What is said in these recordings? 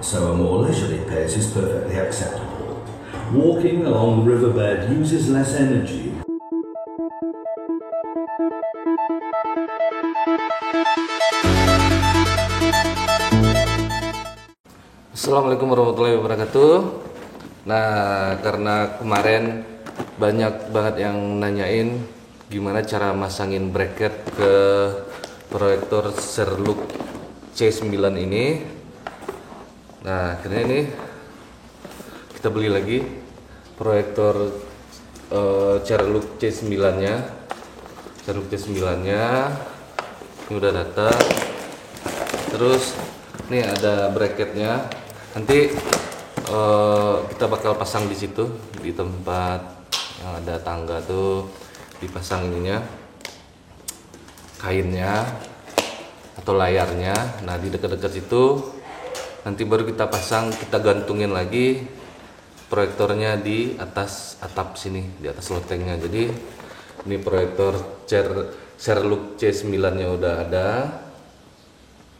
so a more leisurely pace is perfectly acceptable. Walking along the riverbed uses less energy. Assalamualaikum warahmatullahi wabarakatuh. Nah, karena kemarin banyak banget yang nanyain gimana cara masangin bracket ke proyektor Sherlock C9 ini. Nah, akhirnya ini kita beli lagi proyektor Sherlock C9 nya. Sherlock C9 nya ini udah datang. Terus nih ada bracketnya. Nanti kita bakal pasang di situ, di tempat yang ada tangga tuh dipasang ininya, kainnya atau layarnya. Nah, di dekat-dekat situ nanti baru kita pasang, kita gantungin lagi proyektornya di atas atap sini, di atas lotengnya. Jadi ini proyektor Sherlock C9 nya udah ada.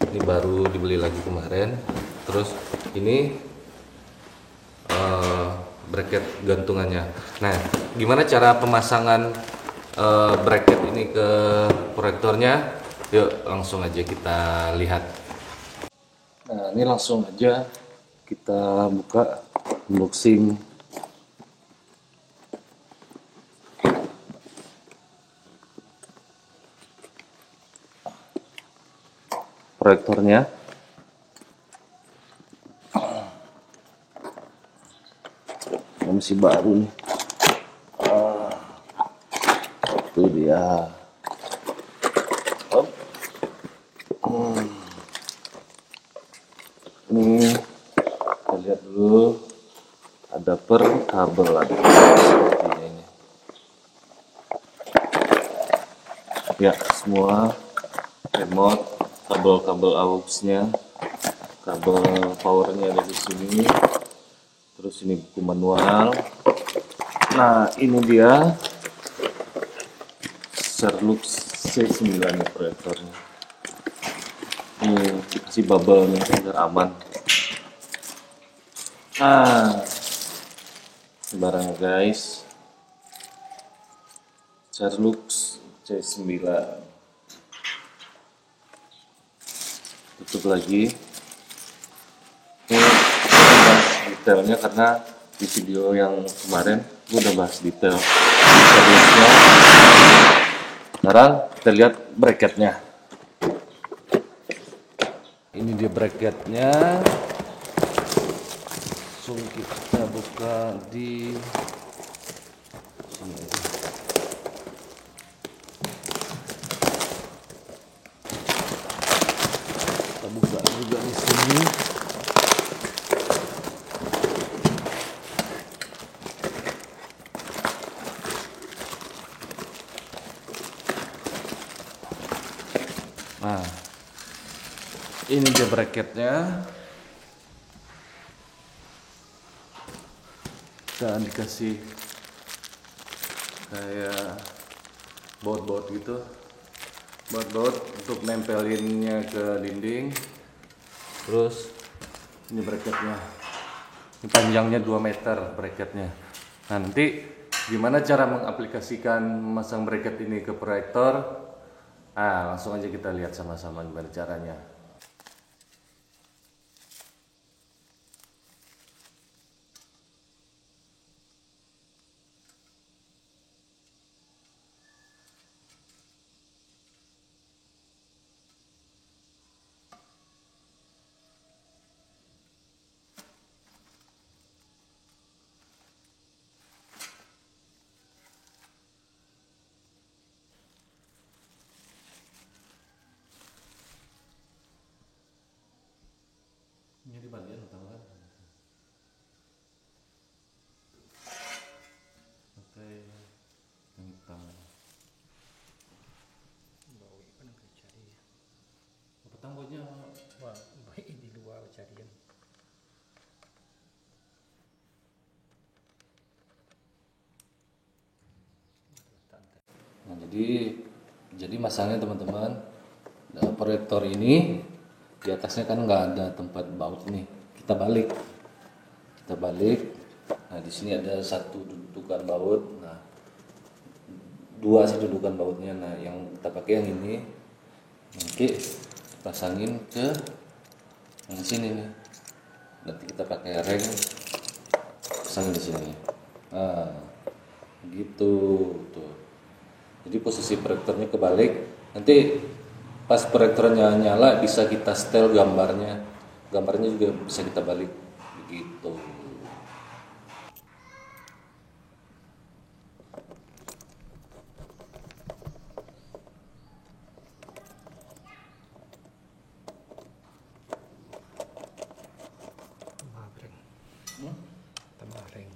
Ini baru dibeli lagi kemarin. Terus ini bracket gantungannya. Nah, gimana cara pemasangan bracket ini ke proyektornya? Yuk langsung aja kita lihat. Nah, ini langsung aja kita buka unboxing proyektornya. Masih baru nih. Itu dia. Ini kita lihat dulu, ada per kabel ada sepertinya ini. Ya, semua remote, kabel-kabel aux-nya, kabel powernya ada di sini. Terus ini buku manual. Nah, ini dia Sherlock C9 nih proyektornya. Ini dikasih bubble nih biar aman. Nah, barang guys, Sherlock C9. Tutup lagi. Ini detailnya karena di video yang kemarin gue udah bahas detail Sherlocknya. Sekarang kita lihat bracketnya. Ini dia bracketnya. Langsung kita buka di sini aja. Kita buka juga di sini. Nah, ini dia bracketnya. Dan dikasih kayak baut-baut gitu, baut-baut untuk nempelinnya ke dinding. Terus ini bracketnya, ini panjangnya 2 meter bracketnya. Nah, nanti gimana cara mengaplikasikan memasang bracket ini ke proyektor? Ah, langsung aja kita lihat sama-sama gimana caranya. Ini di bagian utama kan? Oke, yang hitam. Bawa ikan ke cari ya. Petang baunya Wah, baik di luar carian. Nah, jadi masangnya teman-teman, proyektor ini di atasnya kan nggak ada tempat baut nih. Kita kita balik. Nah di sini ada satu dudukan baut. Nah dua sih dudukan bautnya. Nah yang kita pakai yang ini, nanti pasangin ke yang sini nih. Nanti kita pakai reng, pasangin di sini. Nah gitu tuh. Jadi posisi proyektornya kebalik. Nanti pas proyektornya nyala bisa kita setel gambarnya juga bisa kita balik begitu. Tambah ring. Tambah ring.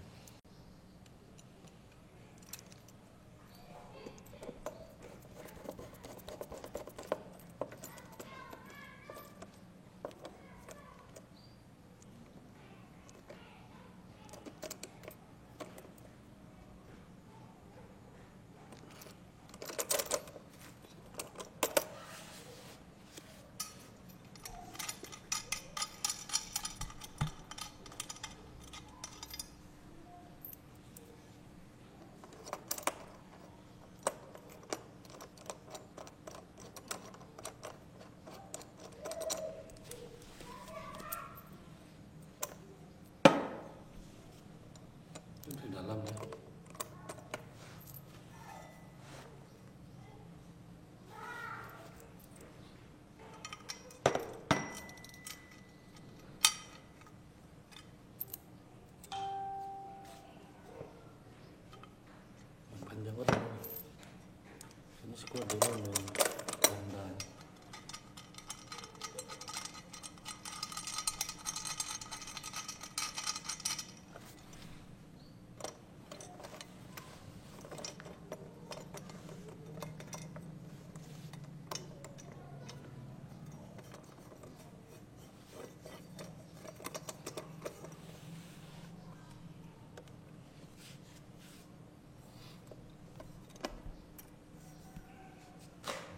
Di dalam ya. Panjang banget. Ini sekuat dulu nih. Panjang.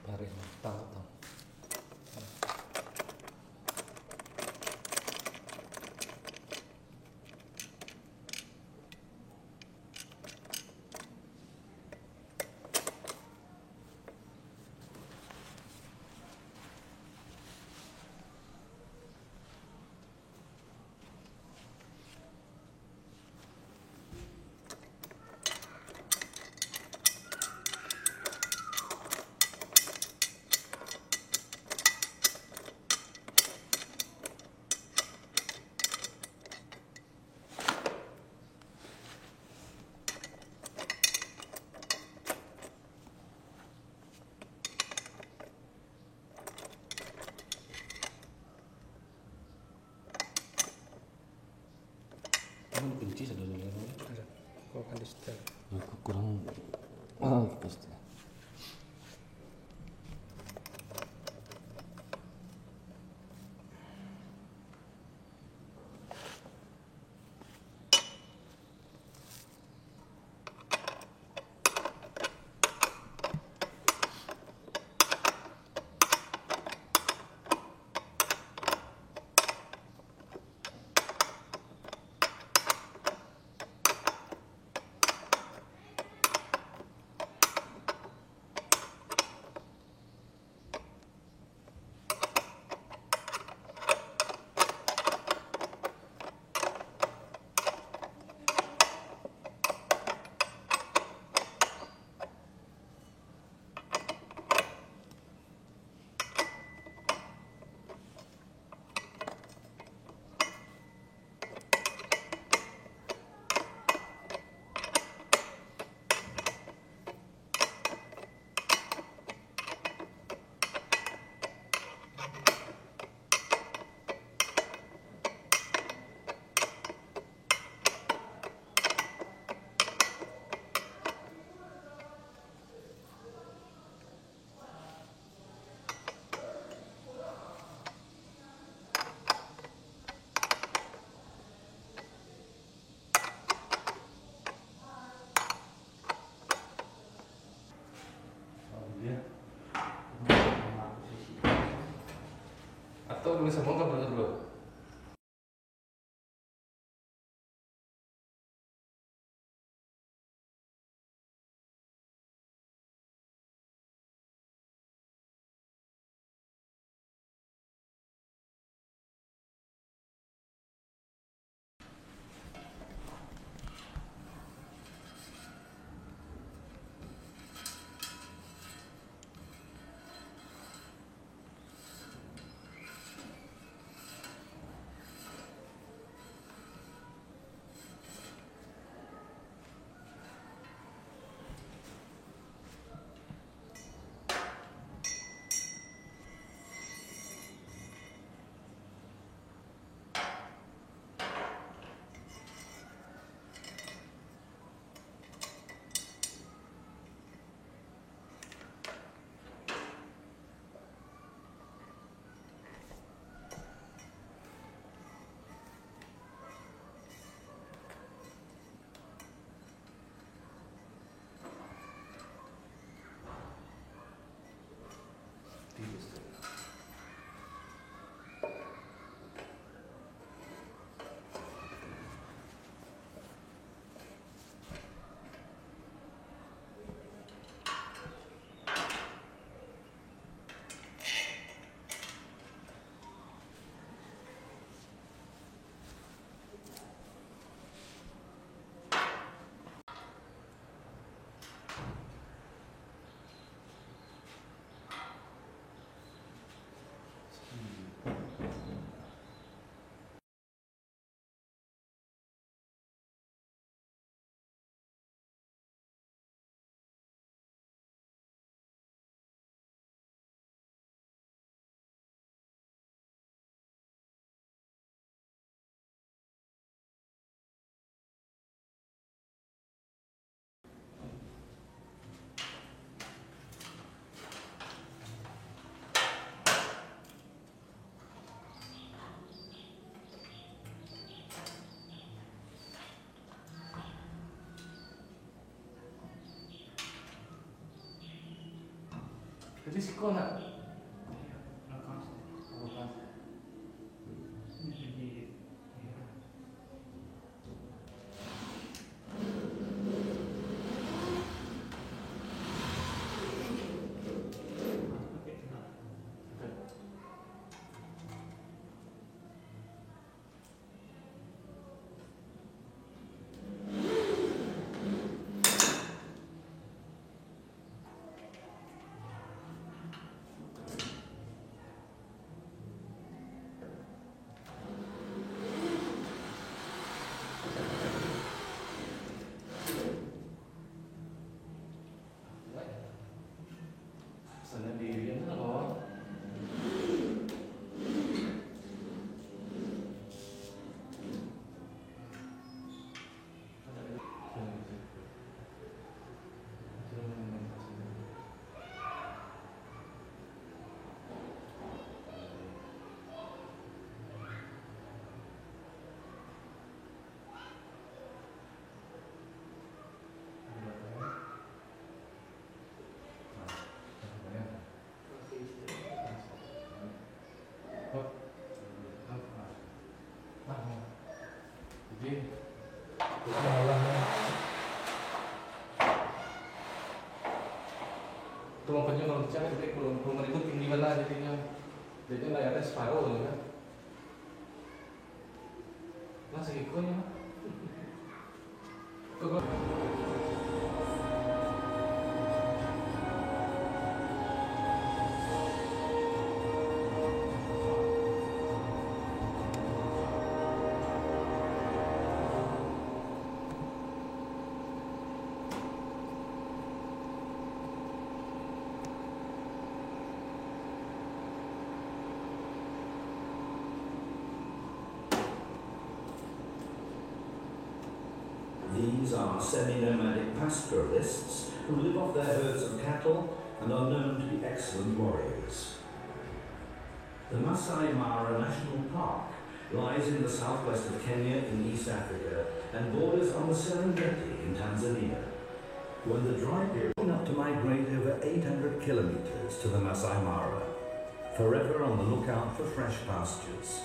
Tarik, tahu. Emang kunci sudah dulu. Ada. Kau akan di setel. Kurang pasti. Atau bisa mau nggak dulu? Risiko nak. Sendirian loh. Jadi, tumpahnya kalau bicara jadi belum itu tinggi mana jadinya layarnya separuh gitu kan. Masa ikutnya? These are semi-nomadic pastoralists who live off their herds of cattle and are known to be excellent warriors. The Masai Mara National Park lies in the southwest of Kenya in East Africa and borders on the Serengeti in Tanzania. When the dry period up to migrate over 800 kilometers to the Masai Mara, forever on the lookout for fresh pastures.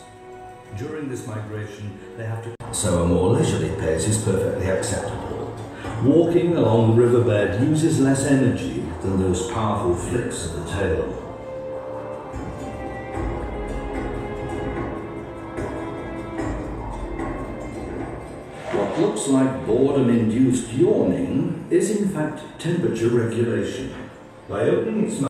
During this migration, they have to... So a more leisurely pace is perfectly acceptable. Walking along the riverbed uses less energy than those powerful flicks of the tail. What looks like boredom-induced yawning is in fact temperature regulation. By opening its mouth,